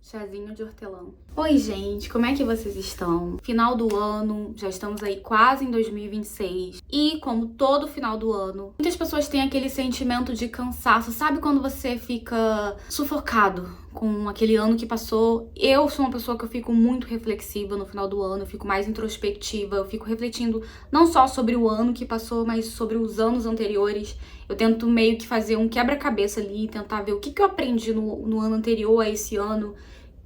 Chazinho de hortelã. Oi, gente, como é que vocês estão? Final do ano, já estamos aí quase em 2026. E como todo final do ano, muitas pessoas têm aquele sentimento de cansaço. Sabe quando você fica sufocado com aquele ano que passou? Eu sou uma pessoa que eu fico muito reflexiva no final do ano, eu fico mais introspectiva, eu fico refletindo não só sobre o ano que passou, mas sobre os anos anteriores. Eu tento meio que fazer um quebra-cabeça ali, tentar ver o que eu aprendi no ano anterior a esse ano,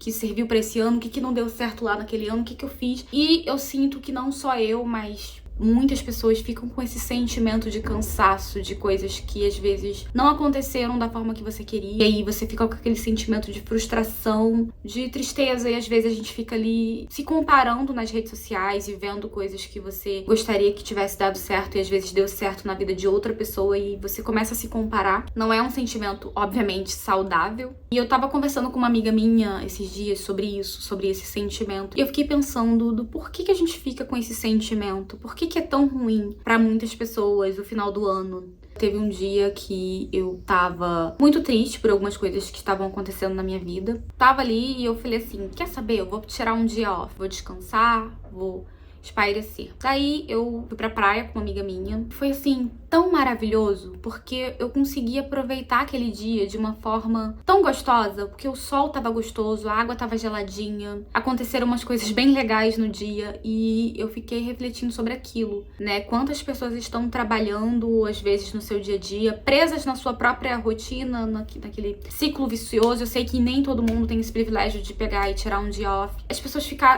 que serviu pra esse ano, o que não deu certo lá naquele ano, o que eu fiz. E eu sinto que não só eu, mas muitas pessoas ficam com esse sentimento de cansaço, de coisas que às vezes não aconteceram da forma que você queria. E aí você fica com aquele sentimento de frustração, de tristeza, e às vezes a gente fica ali se comparando nas redes sociais e vendo coisas que você gostaria que tivesse dado certo e às vezes deu certo na vida de outra pessoa e você começa a se comparar. Não é um sentimento, obviamente, saudável. E eu tava conversando com uma amiga minha esses dias sobre isso, sobre esse sentimento. E eu fiquei pensando do porquê que a gente fica com esse sentimento, por que é tão ruim pra muitas pessoas o final do ano. Teve um dia que eu tava muito triste por algumas coisas que estavam acontecendo na minha vida. Tava ali e eu falei assim, quer saber, eu vou tirar um dia off, vou descansar, vou espairecer. Daí eu fui pra praia com uma amiga minha. Foi assim, tão maravilhoso, porque eu consegui aproveitar aquele dia de uma forma tão gostosa, porque o sol tava gostoso, a água tava geladinha, aconteceram umas coisas bem legais no dia e eu fiquei refletindo sobre aquilo, né? Quantas pessoas estão trabalhando, às vezes, no seu dia a dia, presas na sua própria rotina, naquele ciclo vicioso. Eu sei que nem todo mundo tem esse privilégio de pegar e tirar um dia off.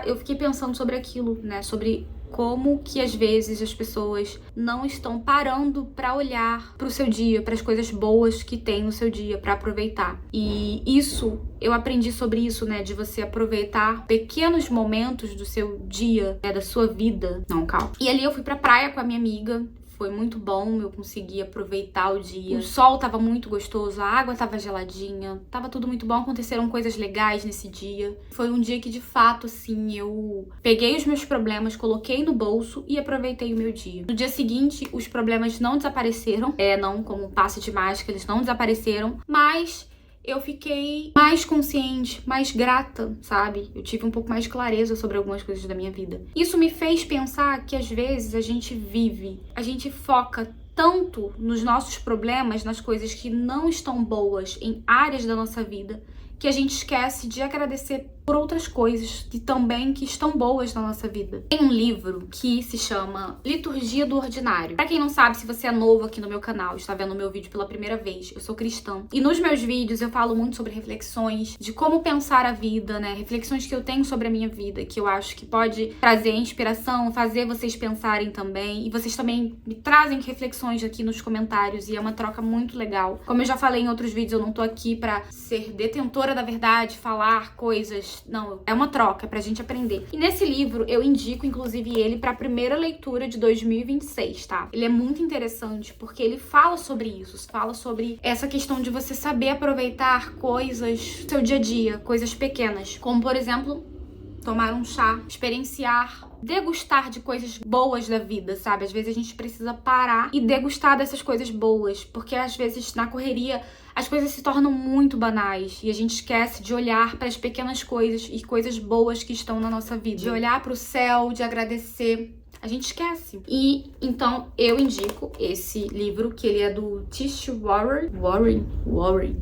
Eu fiquei pensando sobre aquilo, né? Sobre como que às vezes as pessoas não estão parando pra olhar pro seu dia, pras coisas boas que tem no seu dia, pra aproveitar. E isso, eu aprendi sobre isso, né, de você aproveitar pequenos momentos do seu dia, né, da sua vida. Não, calma. E ali eu fui pra praia com a minha amiga. Foi muito bom, eu consegui aproveitar o dia. O sol tava muito gostoso, a água tava geladinha, tava tudo muito bom, aconteceram coisas legais nesse dia. Foi um dia que, de fato, assim, eu peguei os meus problemas, coloquei no bolso e aproveitei o meu dia. No dia seguinte, os problemas não desapareceram, não como um passe de mágica, eles não desapareceram, mas eu fiquei mais consciente, mais grata, sabe? Eu tive um pouco mais de clareza sobre algumas coisas da minha vida. Isso me fez pensar que às vezes a gente foca tanto nos nossos problemas, nas coisas que não estão boas em áreas da nossa vida, que a gente esquece de agradecer por outras coisas que estão boas na nossa vida. Tem um livro que se chama Liturgia do Ordinário. Pra quem não sabe, se você é novo aqui no meu canal, está vendo o meu vídeo pela primeira vez, eu sou cristã. E nos meus vídeos eu falo muito sobre reflexões, de como pensar a vida, né? Reflexões que eu tenho sobre a minha vida, que eu acho que pode trazer inspiração, fazer vocês pensarem também. E vocês também me trazem reflexões aqui nos comentários e é uma troca muito legal. Como eu já falei em outros vídeos, eu não tô aqui pra ser detentora da verdade, falar coisas. Não, é uma troca, é pra gente aprender. E nesse livro, eu indico, inclusive, ele pra primeira leitura de 2026, tá? Ele é muito interessante, porque ele fala sobre isso, fala sobre essa questão de você saber aproveitar coisas do seu dia a dia, coisas pequenas, como, por exemplo, tomar um chá, experienciar, degustar de coisas boas da vida, sabe? Às vezes a gente precisa parar e degustar dessas coisas boas, porque às vezes na correria as coisas se tornam muito banais e a gente esquece de olhar para as pequenas coisas e coisas boas que estão na nossa vida, de olhar para o céu, de agradecer. A gente esquece. E então eu indico esse livro, que ele é do Tish Warren,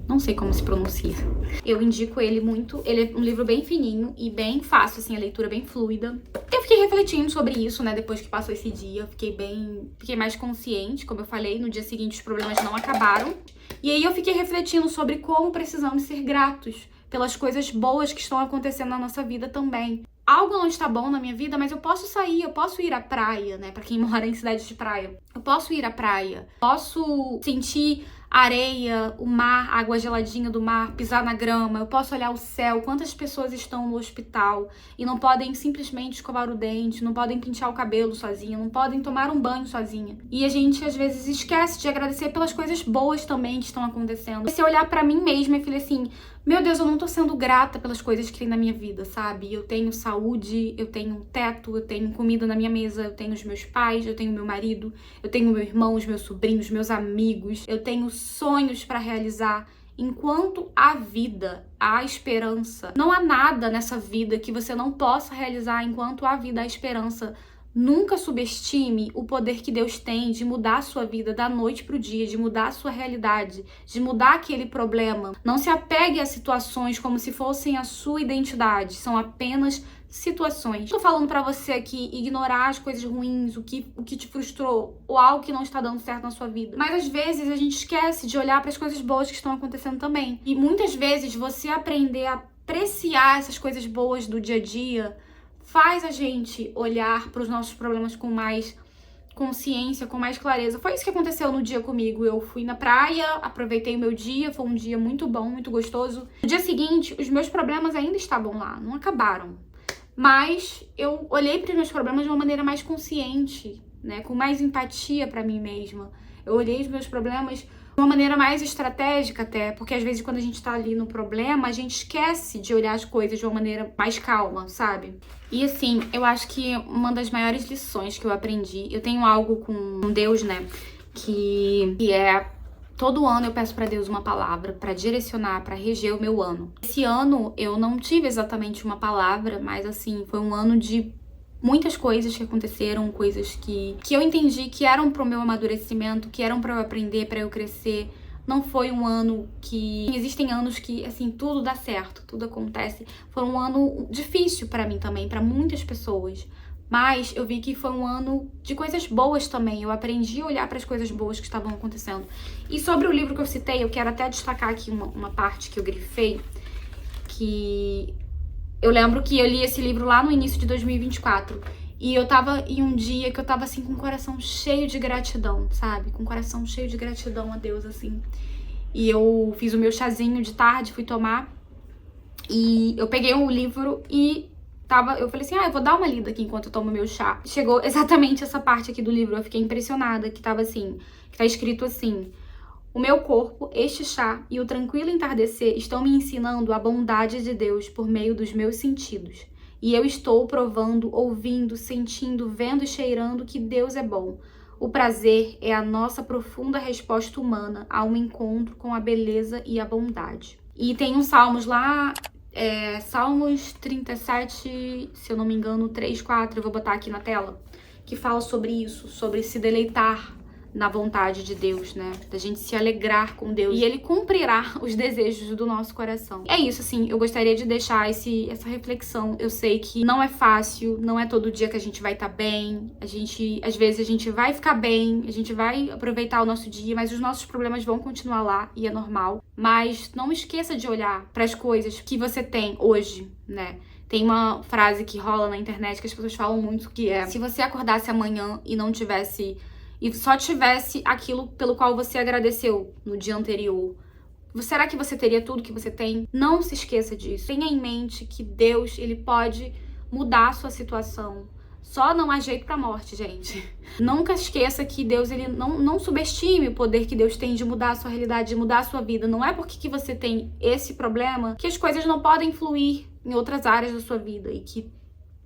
não sei como se pronuncia. Eu indico ele muito. Ele é um livro bem fininho e bem fácil, assim, a leitura bem fluida. Eu fiquei refletindo sobre isso, né, depois que passou esse dia. Fiquei mais consciente, como eu falei, no dia seguinte os problemas não acabaram. E aí eu fiquei refletindo sobre como precisamos ser gratos pelas coisas boas que estão acontecendo na nossa vida também. Algo não está bom na minha vida, mas eu posso sair, eu posso ir à praia, né? Pra quem mora em cidade de praia. Eu posso ir à praia, posso sentir a areia, o mar, a água geladinha do mar, pisar na grama, eu posso olhar o céu. Quantas pessoas estão no hospital e não podem simplesmente escovar o dente, não podem pentear o cabelo sozinha, não podem tomar um banho sozinha. E a gente às vezes esquece de agradecer pelas coisas boas também que estão acontecendo. Se eu olhar pra mim mesma e falei assim, meu Deus, eu não tô sendo grata pelas coisas que tem na minha vida, sabe? Eu tenho saúde, eu tenho um teto, eu tenho comida na minha mesa, eu tenho os meus pais, eu tenho meu marido, eu tenho meu irmão, os meus sobrinhos, meus amigos, eu tenho sonhos pra realizar. enquanto há vida, há esperança. Não há nada nessa vida que você não possa realizar enquanto há vida, há esperança. Nunca subestime o poder que Deus tem de mudar a sua vida da noite pro dia, de mudar a sua realidade, de mudar aquele problema. Não se apegue a situações como se fossem a sua identidade, são apenas situações. Tô falando pra você aqui ignorar as coisas ruins, o que te frustrou, ou algo que não está dando certo na sua vida. Mas às vezes a gente esquece de olhar para as coisas boas que estão acontecendo também. E muitas vezes você aprender a apreciar essas coisas boas do dia a dia faz a gente olhar para os nossos problemas com mais consciência, com mais clareza. Foi isso que aconteceu no dia comigo. Eu fui na praia, aproveitei o meu dia, foi um dia muito bom, muito gostoso. No dia seguinte, os meus problemas ainda estavam lá, não acabaram. Mas eu olhei para os meus problemas de uma maneira mais consciente, né, com mais empatia para mim mesma. Eu olhei os meus problemas de uma maneira mais estratégica até, porque às vezes quando a gente tá ali no problema, a gente esquece de olhar as coisas de uma maneira mais calma, sabe? E assim, eu acho que uma das maiores lições que eu aprendi, eu tenho algo com Deus, né, que é todo ano eu peço pra Deus uma palavra pra direcionar, pra reger o meu ano. Esse ano eu não tive exatamente uma palavra, mas assim, foi um ano de muitas coisas que aconteceram, coisas que eu entendi que eram pro meu amadurecimento, que eram pra eu aprender, pra eu crescer. Não foi um ano que... Existem anos que, assim, tudo dá certo, tudo acontece. Foi um ano difícil pra mim também, pra muitas pessoas. Mas eu vi que foi um ano de coisas boas também. Eu aprendi a olhar para as coisas boas que estavam acontecendo. E sobre o livro que eu citei, eu quero até destacar aqui uma parte que eu grifei, que eu lembro que eu li esse livro lá no início de 2024. E eu tava em um dia que eu tava assim com o coração cheio de gratidão, sabe? Com o coração cheio de gratidão a Deus, assim. E eu fiz o meu chazinho de tarde, fui tomar. E eu peguei um livro e eu falei assim, eu vou dar uma lida aqui enquanto eu tomo meu chá. Chegou exatamente essa parte aqui do livro, eu fiquei impressionada, que tava assim, que tá escrito assim: o meu corpo, este chá e o tranquilo entardecer estão me ensinando a bondade de Deus por meio dos meus sentidos. E eu estou provando, ouvindo, sentindo, vendo e cheirando que Deus é bom. O prazer é a nossa profunda resposta humana a um encontro com a beleza e a bondade. E tem uns salmos lá, Salmos 37, se eu não me engano, 3, 4, eu vou botar aqui na tela, que fala sobre isso, sobre se deleitar na vontade de Deus, né? Da gente se alegrar com Deus. E Ele cumprirá os desejos do nosso coração. É isso, assim, eu gostaria de deixar essa reflexão. Eu sei que não é fácil, não é todo dia que a gente vai estar bem. Às vezes a gente vai ficar bem, a gente vai aproveitar o nosso dia, mas os nossos problemas vão continuar lá e é normal. Mas não esqueça de olhar para as coisas que você tem hoje, né? Tem uma frase que rola na internet que as pessoas falam muito, que é: se você acordasse amanhã e não tivesse... e só tivesse aquilo pelo qual você agradeceu no dia anterior, será que você teria tudo que você tem? Não se esqueça disso. Tenha em mente que Deus, Ele pode mudar a sua situação. Só não há jeito pra morte, gente. Nunca esqueça que Deus, Ele não subestime o poder que Deus tem de mudar a sua realidade, de mudar a sua vida. Não é porque você tem esse problema que as coisas não podem fluir em outras áreas da sua vida. E que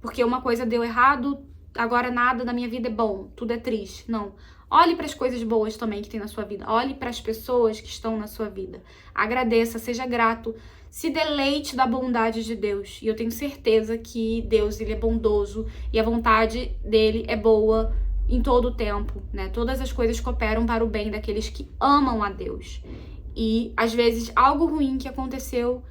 porque uma coisa deu errado, agora nada na minha vida é bom, tudo é triste. Não. Olhe para as coisas boas também que tem na sua vida. Olhe para as pessoas que estão na sua vida. Agradeça, seja grato. Se deleite da bondade de Deus. E eu tenho certeza que Deus, Ele é bondoso e a vontade dele é boa em todo o tempo, né? Todas as coisas cooperam para o bem daqueles que amam a Deus. E às vezes algo ruim que aconteceu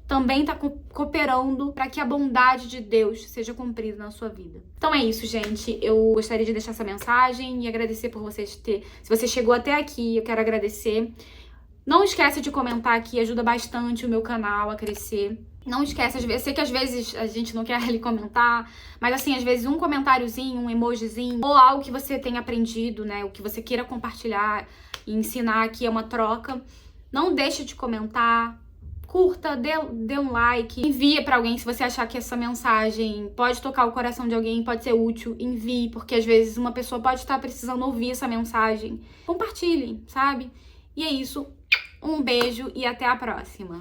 também está cooperando para que a bondade de Deus seja cumprida na sua vida. Então é isso, gente. Eu gostaria de deixar essa mensagem e agradecer por vocês Se você chegou até aqui, eu quero agradecer. Não esquece de comentar aqui, ajuda bastante o meu canal a crescer. Não esquece, sei que às vezes a gente não quer ali comentar, mas assim, às vezes um comentáriozinho, um emojizinho, ou algo que você tenha aprendido, né, o que você queira compartilhar e ensinar aqui é uma troca. Não deixe de comentar. Curta, dê um like, envia pra alguém se você achar que essa mensagem pode tocar o coração de alguém, pode ser útil, envie, porque às vezes uma pessoa pode estar precisando ouvir essa mensagem. Compartilhe, sabe? E é isso, um beijo e até a próxima.